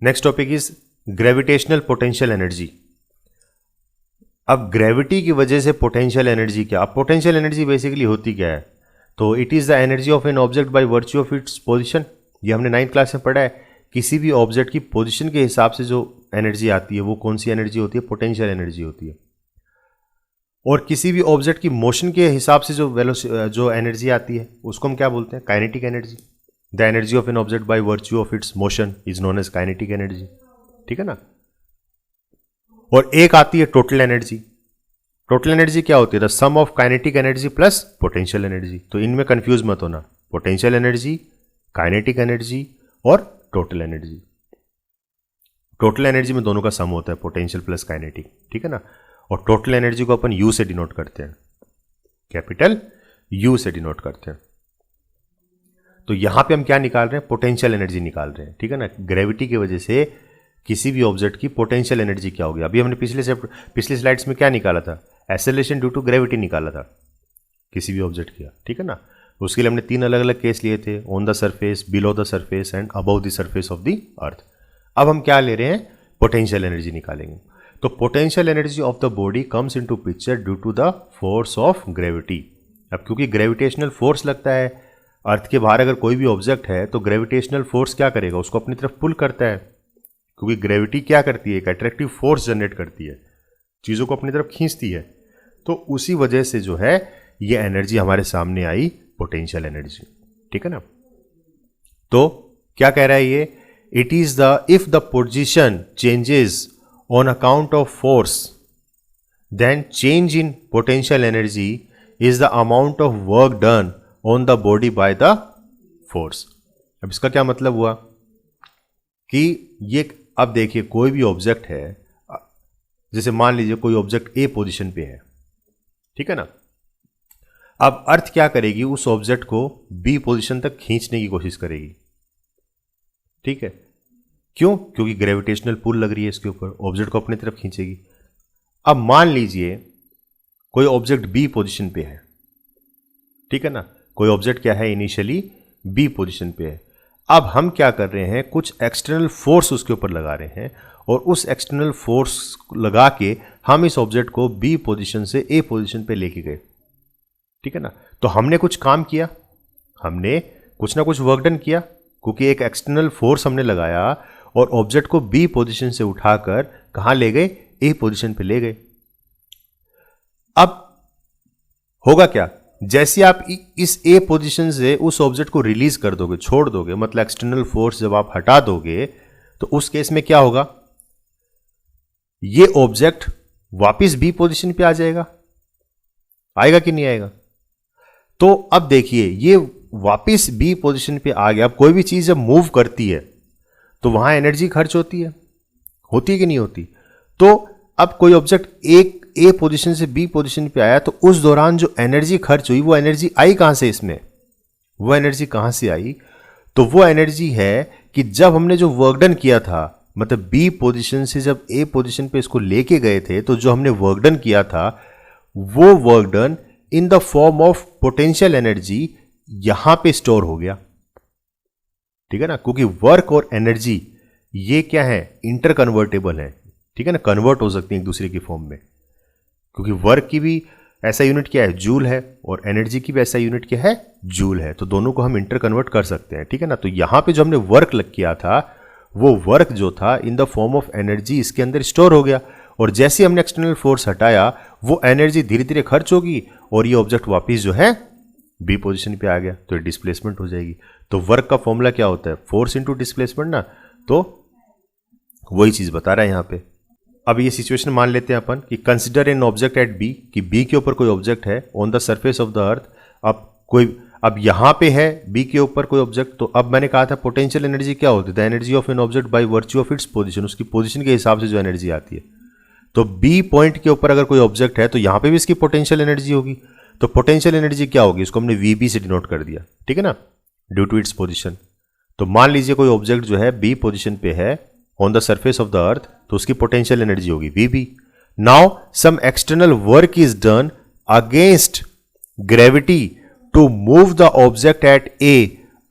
Next topic is gravitational potential energy. अब gravity की वजह से पोटेंशियल एनर्जी क्या, अब पोटेंशियल एनर्जी बेसिकली होती क्या है, तो it is the energy of an object by virtue of its position. ये हमने 9th क्लास में पढ़ा है। किसी भी ऑब्जेक्ट की पोजीशन के हिसाब से जो एनर्जी आती है वो कौन सी एनर्जी होती है, पोटेंशियल एनर्जी होती है। और किसी भी ऑब्जेक्ट की मोशन के हिसाब से जो एनर्जी आती है उसको हम क्या बोलते हैं, kinetic energy. The energy of an object by virtue of its motion is known as kinetic energy, ठीक है ना। और एक आती है टोटल एनर्जी। टोटल एनर्जी क्या होती है, the sum of kinetic energy plus potential energy. तो इनमें कंफ्यूज मत होना, पोटेंशियल एनर्जी, काइनेटिक एनर्जी और टोटल एनर्जी। टोटल एनर्जी में दोनों का सम होता है, पोटेंशियल प्लस काइनेटिक, ठीक है ना। और टोटल एनर्जी को अपन यू से डिनोट करते हैं, कैपिटल यू से डिनोट करते हैं। तो यहां पे हम क्या निकाल रहे हैं, पोटेंशियल एनर्जी निकाल रहे हैं, ठीक है ना। ग्रेविटी की वजह से किसी भी ऑब्जेक्ट की पोटेंशियल एनर्जी क्या होगी। अभी हमने पिछली स्लाइड्स में क्या निकाला था, एक्सेलरेशन ड्यू टू ग्रेविटी निकाला था किसी भी ऑब्जेक्ट का, ठीक है ना। उसके लिए हमने 3 अलग अलग केस लिए थे, on the surface, below the surface and above the surface of the earth. अब हम क्या ले रहे हैं, पोटेंशियल एनर्जी निकालेंगे। तो potential energy of the body comes into picture due to the force of gravity. अब क्योंकि ग्रेविटेशनल फोर्स लगता है अर्थ के बाहर, अगर कोई भी ऑब्जेक्ट है तो ग्रेविटेशनल फोर्स क्या करेगा, उसको अपनी तरफ पुल करता है। क्योंकि ग्रेविटी क्या करती है, एक अट्रैक्टिव फोर्स जनरेट करती है, चीज़ों को अपनी तरफ खींचती है। तो उसी वजह से जो है ये एनर्जी हमारे सामने आई, पोटेंशियल एनर्जी, ठीक है ना। तो क्या कह रहा है ये, it is the if the position changes on account of force then change in potential energy is the amount of work done on the body by the force. अब इसका क्या मतलब हुआ कि ये, अब देखिए कोई भी ऑब्जेक्ट है, जैसे मान लीजिए कोई ऑब्जेक्ट ए पोजीशन पे है, ठीक है ना। अब अर्थ क्या करेगी, उस ऑब्जेक्ट को बी पोजीशन तक खींचने की कोशिश करेगी, ठीक है। क्यों, क्योंकि ग्रेविटेशनल पुल लग रही है इसके ऊपर, ऑब्जेक्ट को अपनी तरफ खींचेगी। अब मान लीजिए कोई ऑब्जेक्ट बी पोजीशन पे है, ठीक है ना। कोई ऑब्जेक्ट क्या है, इनिशियली बी पोजीशन पे है। अब हम क्या कर रहे हैं, कुछ एक्सटर्नल फोर्स उसके ऊपर लगा रहे हैं और उस एक्सटर्नल फोर्स लगा के हम इस ऑब्जेक्ट को बी पोजीशन से ए पोजीशन पे लेके गए, ठीक है ना। तो हमने कुछ काम किया, हमने कुछ ना कुछ वर्क डन किया, क्योंकि एक एक्सटर्नल फोर्स हमने लगाया और ऑब्जेक्ट को बी पोजीशन से उठाकर कहां ले गए, ए पोजीशन पे ले गए। अब होगा क्या, जैसे आप इस ए पोजीशन से उस ऑब्जेक्ट को रिलीज कर दोगे, छोड़ दोगे, मतलब एक्सटर्नल फोर्स जब आप हटा दोगे, तो उस केस में क्या होगा, ये ऑब्जेक्ट वापस बी पोजीशन पे आ जाएगा, आएगा कि नहीं आएगा। तो अब देखिए ये वापस बी पोजीशन पे आ गया। अब कोई भी चीज जब मूव करती है तो वहां एनर्जी खर्च होती है कि नहीं होती। तो अब कोई ऑब्जेक्ट एक ए पोजीशन से बी पोजीशन पे आया, तो उस दौरान जो एनर्जी खर्च हुई वो एनर्जी आई कहां से, इसमें वो एनर्जी कहां से आई, तो वो एनर्जी है कि जब हमने जो वर्क डन किया था, मतलब बी पोजीशन से जब ए पोजीशन पे इसको लेके गए थे, तो जो हमने वर्क डन किया था वो work done in the form of potential energy यहां पे स्टोर हो गया, ठीक है ना। क्योंकि वर्क और एनर्जी ये क्या है, इंटर कन्वर्टेबल है, ठीक है ना, कन्वर्ट हो सकती है एक दूसरे की फॉर्म में। क्योंकि वर्क की भी ऐसा यूनिट क्या है, जूल है, और एनर्जी की भी ऐसा यूनिट क्या है, जूल है। तो दोनों को हम इंटर कन्वर्ट कर सकते हैं, ठीक है ना। तो यहां पे जो हमने वर्क लग किया था, वो वर्क जो था इन द फॉर्म ऑफ एनर्जी इसके अंदर स्टोर हो गया, और जैसे हमने एक्सटर्नल फोर्स हटाया वो एनर्जी धीरे धीरे खर्च होगी और ये ऑब्जेक्ट वापिस जो है बी पोजीशन पे आ गया, तो डिस्प्लेसमेंट हो जाएगी। तो वर्क का फॉर्मूला क्या होता है, फोर्स इंटू डिस्प्लेसमेंट ना, तो वही चीज बता रहा है यहां पे। अब ये सिचुएशन मान लेते हैं अपन कि consider an object at B, कि बी के ऊपर कोई ऑब्जेक्ट है on the surface of the earth. अब यहां पे है बी के ऊपर कोई ऑब्जेक्ट, तो अब मैंने कहा था पोटेंशियल एनर्जी क्या होती है, the energy of an object by virtue of its position, उसकी पोजीशन के हिसाब से जो एनर्जी आती है। तो बी पॉइंट के ऊपर अगर कोई ऑब्जेक्ट है तो यहां पे भी इसकी पोटेंशियल एनर्जी होगी। तो पोटेंशियल एनर्जी क्या होगी, इसको हमने वीबी से डिनोट कर दिया, ठीक है ना, ड्यू टू इट्स पोजीशन। तो मान लीजिए कोई ऑब्जेक्ट जो है बी पोजीशन पे है on the surface of the earth, तो उसकी पोटेंशियल एनर्जी होगी VB. Now some external work is done against gravity to move the object at A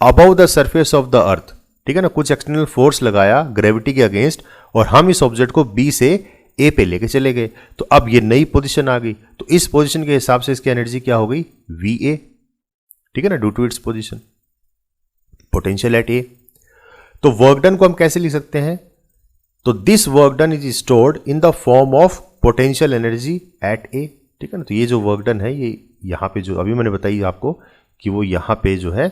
above the surface of the earth. ठीक है ना, कुछ external force लगाया gravity के against और हम इस ऑब्जेक्ट को बी से ए पे लेके चले गए, तो अब ये नई पोजीशन आ गई, तो इस पोजीशन के हिसाब से इसकी एनर्जी क्या हो गई, वी ए, ठीक है ना, due to its position, potential at A. तो वर्क डन को हम कैसे लिख सकते हैं, तो this work done is stored in the form of potential energy at A, ठीक है ना। तो ये जो वर्क डन है ये यहां पे जो अभी मैंने बताई आपको कि वो यहां पे जो है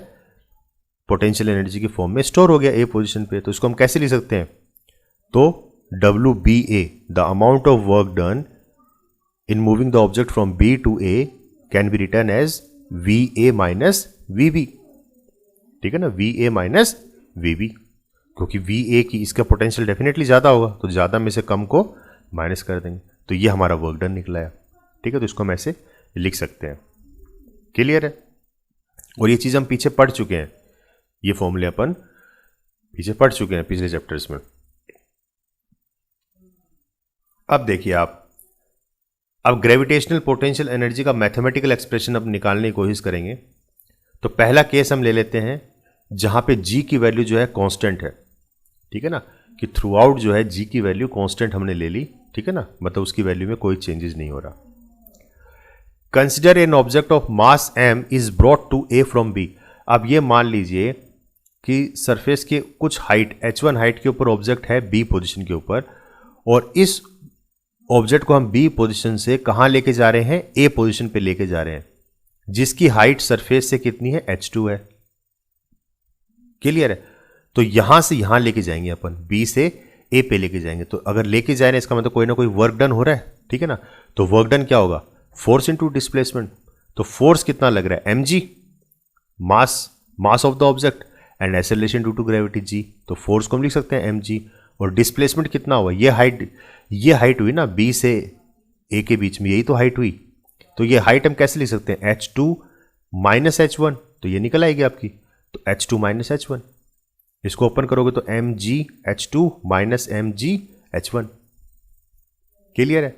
पोटेंशियल एनर्जी के फॉर्म में स्टोर हो गया ए पोजीशन पे, तो इसको हम कैसे लिख सकते हैं, तो WBA, the amount of work done in moving the object from B to A can be written as VA minus VB, ठीक है ना, VA minus VB, क्योंकि VA की इसका पोटेंशियल डेफिनेटली ज़्यादा होगा, तो ज़्यादा में से कम को माइनस कर देंगे, तो ये हमारा वर्क डन निकला है, ठीक है। तो इसको हम ऐसे लिख सकते हैं, क्लियर है। और ये चीज़ हम पीछे पढ़ चुके हैं, ये फॉर्मूले अपन पीछे पढ़ चुके हैं पिछले चैप्टर्स में। अब देखिए आप, अब ग्रेविटेशनल पोटेंशियल एनर्जी का मैथमेटिकल एक्सप्रेशन अब निकालने की कोशिश करेंगे। तो पहला केस हम ले लेते हैं जहां पे g की वैल्यू जो है कांस्टेंट है, ठीक है ना, कि थ्रू आउट जो है g की वैल्यू कांस्टेंट हमने ले ली, ठीक है ना, मतलब उसकी वैल्यू में कोई चेंजेस नहीं हो रहा। Consider an object of mass m is brought to a from b। अब ये मान लीजिए कि सरफेस के कुछ हाइट h1 हाइट के ऊपर ऑब्जेक्ट है b पोजिशन के ऊपर, और इस ऑब्जेक्ट को हम बी पोजीशन से कहां लेके जा रहे हैं, ए पोजीशन पे लेके जा रहे हैं, जिसकी हाइट सरफेस से कितनी है, h2 है, क्लियर है। तो यहां से यहां लेके जाएंगे अपन, बी से ए पे लेके जाएंगे, तो अगर लेके जाए ना इसका मतलब कोई ना कोई वर्क डन हो रहा है, ठीक है ना। तो वर्क डन क्या होगा, फोर्स इनटू डिस्प्लेसमेंट। तो फोर्स कितना लग रहा है, mg, mass of the object, and acceleration due to gravity g, तो फोर्स को हम लिख सकते हैं mg। और डिस्प्लेसमेंट कितना हुआ, ये हाइट हुई ना बी से ए के बीच में, यही तो हाइट हुई, तो ये हाइट हम कैसे लिख सकते हैं, h2 माइनस h1, तो ये निकल आएगी आपकी, तो h2 माइनस h1, इसको ओपन करोगे तो mg h2 minus mg h1, clear है।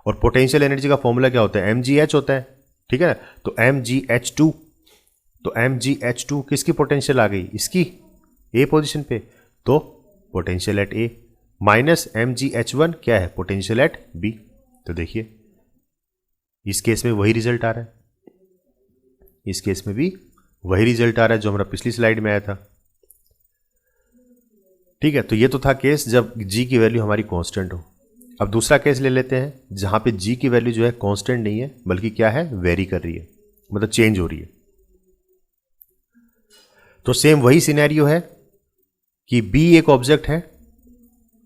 और पोटेंशियल एनर्जी का फॉर्मूला क्या होता है, mgh होता है, ठीक है ना। तो mgh2, तो mgh2 किसकी पोटेंशियल आ गई, इसकी ए पोजीशन पे, तो potential at A, minus mgh1 क्या है, पोटेंशियल एट बी। तो देखिए इस केस में वही रिजल्ट आ रहा है, इस केस में भी वही रिजल्ट आ रहा है जो हमारा पिछली स्लाइड में आया था, ठीक है। तो ये तो था केस जब g की वैल्यू हमारी कांस्टेंट हो। अब दूसरा केस ले लेते हैं जहां पे g की वैल्यू जो है कांस्टेंट नहीं है, बल्कि क्या है, वेरी कर रही है, मतलब चेंज हो रही है। तो सेम वही सिनेरियो है कि b एक ऑब्जेक्ट है,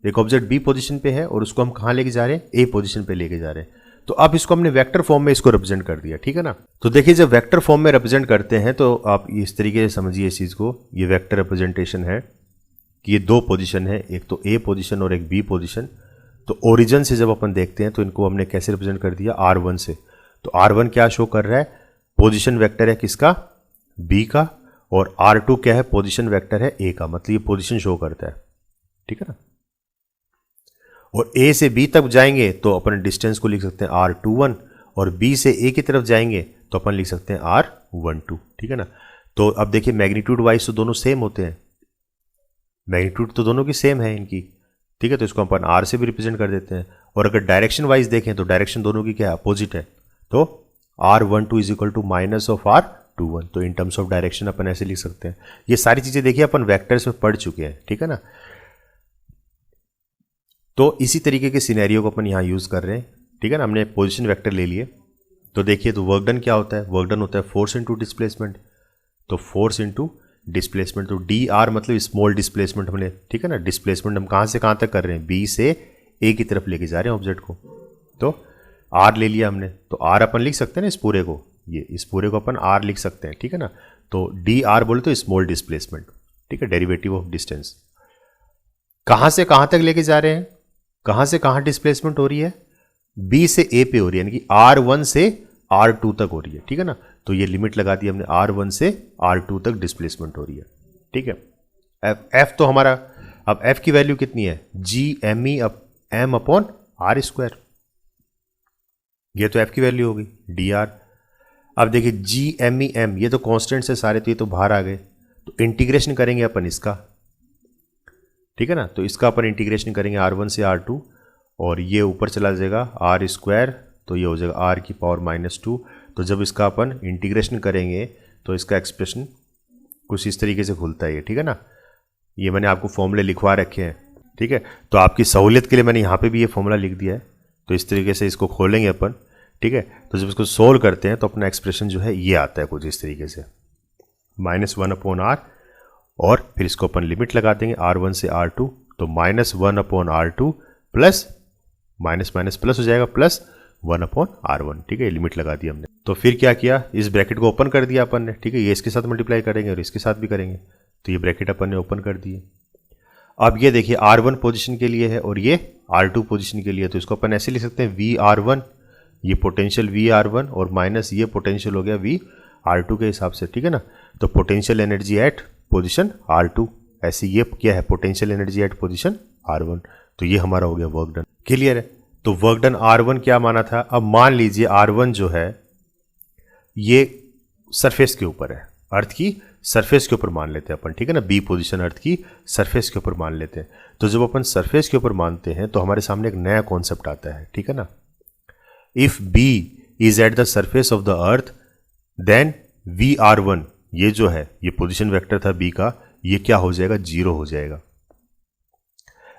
एक ऑब्जेक्ट बी पोजीशन पे है और उसको हम कहां लेके जा रहे हैं, ए पोजीशन पे लेके जा रहे हैं। तो अब इसको हमने वेक्टर फॉर्म में इसको रिप्रेजेंट कर दिया, ठीक है ना। तो देखिए जब वेक्टर फॉर्म में रिप्रेजेंट करते हैं तो आप इस तरीके से समझिए इस चीज को, ये वेक्टर रिप्रेजेंटेशन है कि ये दो पोजीशन है, एक तो ए पोजीशन और एक बी पोजीशन। तो ओरिजिन से जब अपन देखते हैं तो इनको हमने कैसे रिप्रेजेंट कर दिया, R1 से। तो R1 क्या शो कर रहा है, पोजीशन वेक्टर है किसका, बी का, और R2 क्या है, पोजीशन वेक्टर है ए का, मतलब ये पोजीशन शो करता है, ठीक है ना। और ए से बी तक जाएंगे तो अपन डिस्टेंस को लिख सकते हैं R21, और बी से ए की तरफ जाएंगे तो अपन लिख सकते हैं R12, ठीक है ना। तो अब देखिए मैग्नीट्यूड वाइज तो दोनों सेम होते हैं, मैग्नीट्यूड तो दोनों की सेम है इनकी, ठीक है। तो इसको अपन R से भी रिप्रेजेंट कर देते हैं। और अगर डायरेक्शन वाइज देखें तो डायरेक्शन दोनों की क्या है, अपोजिट है, तो R12 is equal to minus of R21। तो इन टर्म्स ऑफ डायरेक्शन अपन ऐसे लिख सकते हैं। ये सारी चीजें देखिए अपन वेक्टर्स में पढ़ चुके हैं, ठीक है ना। तो इसी तरीके के सिनेरियो को अपन यहाँ यूज कर रहे हैं, ठीक है ना। हमने पोजीशन वेक्टर ले लिए, तो देखिए तो वर्क डन क्या होता है, वर्क डन होता है फोर्स इनटू डिस्प्लेसमेंट। तो फोर्स इनटू डिस्प्लेसमेंट, तो डी आर मतलब स्मॉल डिस्प्लेसमेंट हमने, ठीक है ना। डिस्प्लेसमेंट हम कहाँ से कहाँ तक कर रहे हैं, बी से ए की तरफ लेके जा रहे हैं ऑब्जेक्ट को, तो आर ले लिया हमने। तो आर अपन लिख सकते हैं ना इस पूरे को, ये इस पूरे को अपन आर लिख सकते हैं, ठीक है ना। तो डी आर बोले तो स्मॉल डिस्प्लेसमेंट, ठीक है, डेरिवेटिव ऑफ डिस्टेंस। कहाँ से कहाँ तक लेके जा रहे हैं, कहां से कहां डिस्प्लेसमेंट हो रही है, बी से ए पे हो रही है, यानी कि R1 से R2 तक हो रही है, ठीक है ना। तो ये लिमिट लगा दी हमने, R1 से R2 तक डिस्प्लेसमेंट हो रही है, ठीक है। F तो हमारा, अब F की वैल्यू कितनी है, GME M upon R square, ये तो F की वैल्यू होगी, DR। अब देखिए GME M, ये तो कॉन्स्टेंट से सारे, तो ये तो बाहर आ गए, तो इंटीग्रेशन करेंगे अपन इसका, ठीक है ना। तो इसका अपन इंटीग्रेशन करेंगे R1 से R2 और ये ऊपर चला जाएगा R स्क्वायर, तो ये हो जाएगा R की पावर -2। तो जब इसका अपन इंटीग्रेशन करेंगे तो इसका एक्सप्रेशन कुछ इस तरीके से खुलता है, ठीक है ना। ये मैंने आपको फॉर्मूले लिखवा रखे हैं, ठीक है। तो आपकी सहूलियत के लिए मैंने यहाँ पे भी ये फॉर्मूला लिख दिया है। तो इस तरीके से इसको खोलेंगे अपन, ठीक है। तो जब इसको सोल्व करते हैं तो अपना एक्सप्रेशन जो है ये आता है कुछ इस तरीके से, -1/R, और फिर इसको अपन लिमिट लगा देंगे R1 से R2, तो -1/R2 plus minus minus plus हो जाएगा प्लस 1/R1, ठीक है। लिमिट लगा दी हमने। तो फिर क्या किया, इस ब्रैकेट को ओपन कर दिया अपन ने, ठीक है। ये इसके साथ मल्टीप्लाई करेंगे और इसके साथ भी करेंगे, तो ये ब्रैकेट अपन ने ओपन कर दिए। अब ये देखिए R1 पोजीशन के लिए है और ये R2 पोजीशन के लिए, तो इसको अपन ऐसे लिख सकते हैं VR1, ये पोटेंशियल VR1 और माइनस ये पोटेंशियल हो गया VR2 के हिसाब से, ठीक है ना। तो potential energy eight position R2, ऐसे ये क्या है potential energy eight position R1। तो ये हमारा हो गया वर्क डन। क्लियर है। तो वर्क डन R1 क्या माना था। अब मान लीजिए R1 जो है ये सरफेस के ऊपर है, अर्थ की सरफेस के ऊपर मान लेते हैं अपन, ठीक है ना। बी पोजीशन अर्थ की सरफेस के ऊपर मान लेते हैं। तो जब अपन सरफेस के ऊपर मानते हैं तो हमारे सामने एक नया कॉन्सेप्ट आता है, ठीक है ना। If B is at the surface of the earth then VR1, ये जो है ये पोजीशन वेक्टर था बी का, ये क्या हो जाएगा, 0 हो जाएगा।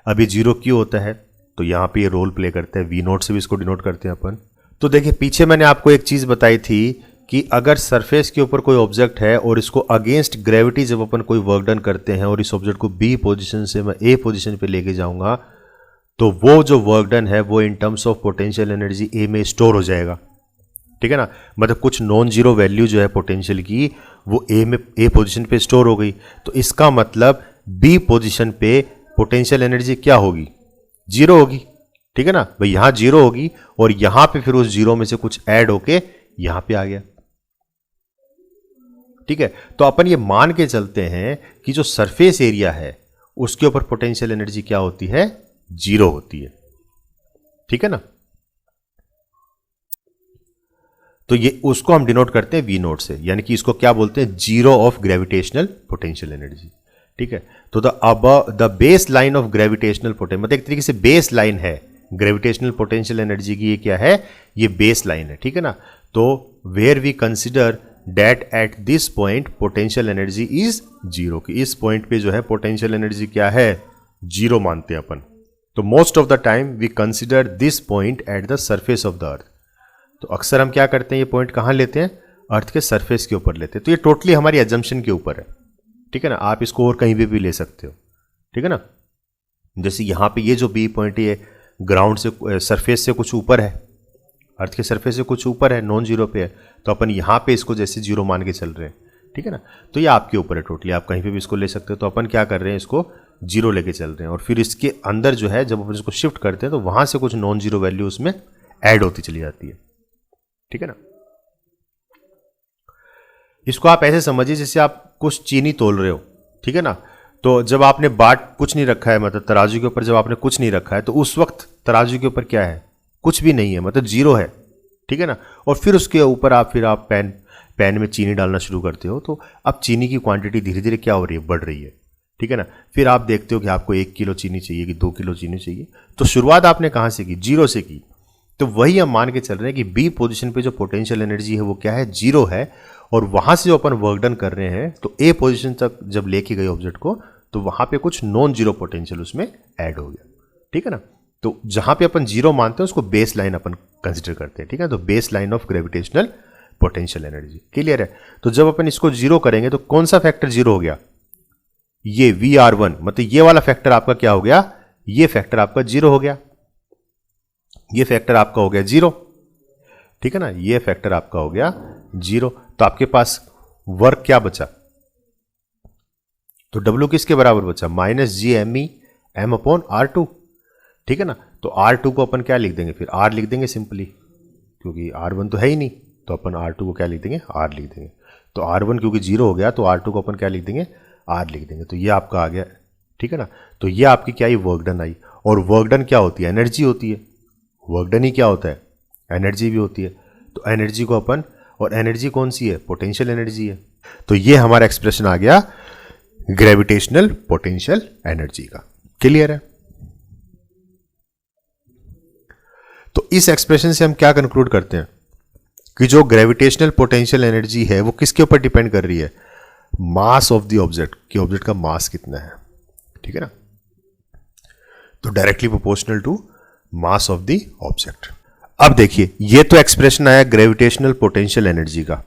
अब ये 0 क्यों होता है, तो यहां पे ये रोल प्ले करते हैं, V0 से भी इसको डिनोट करते हैं अपन। तो देखिए पीछे मैंने आपको एक चीज बताई थी कि अगर सरफेस के ऊपर कोई ऑब्जेक्ट है और इसको अगेंस्ट ग्रेविटी जब अपन कोई वर्क डन करते हैं और इस ऑब्जेक्ट को बी पोजीशन से मैं ए पोजीशन पे लेके जाऊंगा, तो वो जो वर्क डन है वो in terms of potential energy ए में स्टोर हो जाएगा, ठीक है ना। मतलब कुछ नॉन जीरो वैल्यू जो है पोटेंशियल की वो ए पोजीशन पे स्टोर हो गई। तो इसका मतलब बी पोजीशन पे पोटेंशियल एनर्जी क्या होगी, 0 होगी, ठीक है ना भाई। यहां 0 होगी और यहां पे फिर उस 0 में से कुछ ऐड होके यहां पे आ गया, ठीक है। तो अपन ये मान के चलते हैं कि जो सरफेस एरिया है उसके ऊपर पोटेंशियल एनर्जी क्या होती है, 0 होती है, ठीक है ना। तो ये उसको हम डिनोट करते हैं V0 से, यानी कि इसको क्या बोलते हैं, 0 ऑफ ग्रेविटेशनल पोटेंशियल एनर्जी, ठीक है। तो the base line of gravitational potential, मतलब एक तरीके से बेस लाइन है ग्रेविटेशनल पोटेंशियल एनर्जी की, ये क्या है, ये बेस लाइन है, ठीक है ना। तो where we consider that at this point potential energy is 0, कि इस पॉइंट पे जो है पोटेंशियल एनर्जी क्या है, 0 मानते हैं अपन। तो most of the time we consider this point at the surface of the earth. तो अक्सर हम क्या करते हैं, ये पॉइंट कहां लेते हैं, अर्थ के सरफेस के ऊपर लेते हैं। तो ये टोटली हमारी एजम्पशन के ऊपर है, ठीक है ना। आप इसको और कहीं भी ले सकते हो, ठीक है ना। जैसे यहां पे ये जो बी पॉइंट है ग्राउंड से सरफेस से कुछ ऊपर है, अर्थ के सरफेस से कुछ ऊपर है, नॉन जीरो पे है, तो अपन यहां पे इसको जैसे 0 मान के चल रहे हैं, ठीक है ना। तो ये आपके ऊपर है टोटली, आप कहीं पे भी इसको ले सकते हो। तो अपन क्या कर रहे हैं, इसको 0 लेके चल रहे हैं और फिर इसके अंदर जो है जब अपन इसको शिफ्ट करते हैं तो वहां से कुछ नॉन जीरो वैल्यू उसमें ऐड होती चली जाती है, ठीक है ना। इसको आप ऐसे समझिए जैसे आप कुछ चीनी तोल रहे हो, ठीक है ना। तो जब आपने बाट कुछ नहीं रखा है, मतलब तराजू के ऊपर जब आपने कुछ नहीं रखा है, तो उस वक्त तराजू के ऊपर क्या है, कुछ भी नहीं है, मतलब 0 है, ठीक है ना। और फिर उसके ऊपर आप पैन में चीनी डालना शुरू करते हो, तो अब चीनी की क्वांटिटी धीरे धीरे क्या हो रही है, बढ़ रही है, ठीक है ना। फिर आप देखते हो कि आपको 1 किलो चीनी चाहिए कि 2 किलो चीनी चाहिए। तो शुरुआत आपने कहां से की, 0 से की। तो वही हम मान के चल रहे हैं कि बी पोजीशन पे जो पोटेंशियल एनर्जी है वो क्या है, 0 है। और वहां से जो अपन वर्क डन कर रहे हैं तो ए पोजीशन तक जब लेके गए ऑब्जेक्ट को, तो वहां पे कुछ नॉन जीरो पोटेंशियल उसमें ऐड हो गया, ठीक है ना। तो जहां पे अपन 0 मानते हैं उसको बेस लाइन अपन कंसिडर करते हैं, ठीक है। तो base line of gravitational potential energy, clear है। तो जब अपन इसको 0 करेंगे तो कौन सा फैक्टर 0 हो गया, ये VR1, मतलब ये वाला फैक्टर आपका क्या हो गया, ये फैक्टर आपका 0 हो गया, ये फैक्टर आपका हो गया 0, ठीक है ना। ये फैक्टर आपका हो गया 0। तो आपके पास वर्क क्या बचा, तो W किसके बराबर बचा, -GME m/R2, ठीक है ना। तो R2 को अपन क्या लिख देंगे, फिर R लिख देंगे सिंपली, क्योंकि R1 तो है ही नहीं, तो अपन R2 को क्या लिख देंगे, R लिख देंगे। तो R1 क्योंकि 0 हो गया तो R2 को अपन क्या लिख देंगे, R लिख देंगे। तो ये आपका आ गया, ठीक है ना। तो ये आपकी क्या ही वर्क डन आई। और वर्क डन क्या होती है, एनर्जी होती है। वर्क डन ही क्या होता है, एनर्जी भी होती है। तो एनर्जी को अपन, और एनर्जी कौन सी है, पोटेंशियल एनर्जी है। तो ये हमारा एक्सप्रेशन आ गया ग्रेविटेशनल पोटेंशियल एनर्जी का। क्लियर है? तो इस एक्सप्रेशन से हम क्या कंक्लूड करते हैं कि जो ग्रेविटेशनल पोटेंशियल एनर्जी है वो किसके ऊपर डिपेंड कर रही है? मास ऑफ द ऑब्जेक्ट, कि ऑब्जेक्ट का मास कितना है, ठीक है ना? तो directly proportional to mass of the object. अब देखिए, ये तो एक्सप्रेशन आया ग्रेविटेशनल पोटेंशियल एनर्जी का,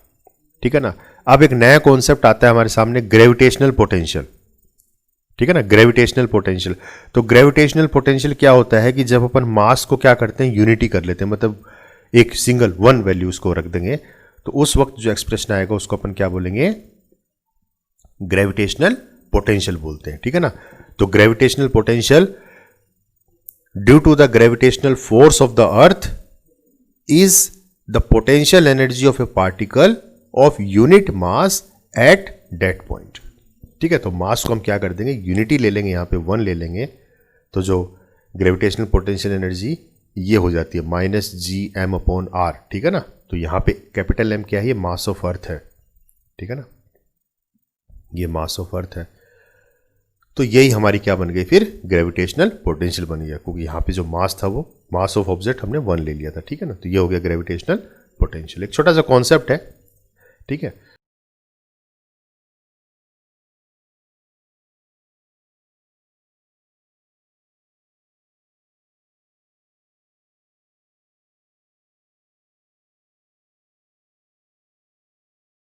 ठीक है ना? अब एक नया कॉन्सेप्ट आता है हमारे सामने, ग्रेविटेशनल पोटेंशियल, ठीक है ना? Gravitational potential. तो ग्रेविटेशनल पोटेंशियल क्या होता है कि जब अपन मास को क्या करते हैं, यूनिटी कर लेते हैं, मतलब एक सिंगल वन वैल्यू उसको रख देंगे, तो उस वक्त जो एक्सप्रेशन आएगा उसको अपन क्या बोलेंगे? ग्रेविटेशनल पोटेंशियल बोलते हैं, ठीक है ना? तो gravitational potential due to the gravitational force of the earth is the potential energy of a particle of unit mass at that point, ठीक है? तो मास को हम क्या कर देंगे, यूनिटी ले लेंगे, यहां पे वन ले लेंगे, तो जो ग्रेविटेशनल पोटेंशियल एनर्जी ये हो जाती है -gm/r, ठीक है ना? तो यहां पे कैपिटल M क्या है, ये मास ऑफ अर्थ है, ठीक है ना? ये मास ऑफ अर्थ है। तो यही हमारी क्या बन गई फिर, ग्रेविटेशनल पोटेंशियल बन गया, क्योंकि यहां पे जो मास था वो मास ऑफ ऑब्जेक्ट हमने वन ले लिया था, ठीक है ना? तो ये हो गया ग्रेविटेशनल पोटेंशियल। एक छोटा सा कॉन्सेप्ट है, ठीक है?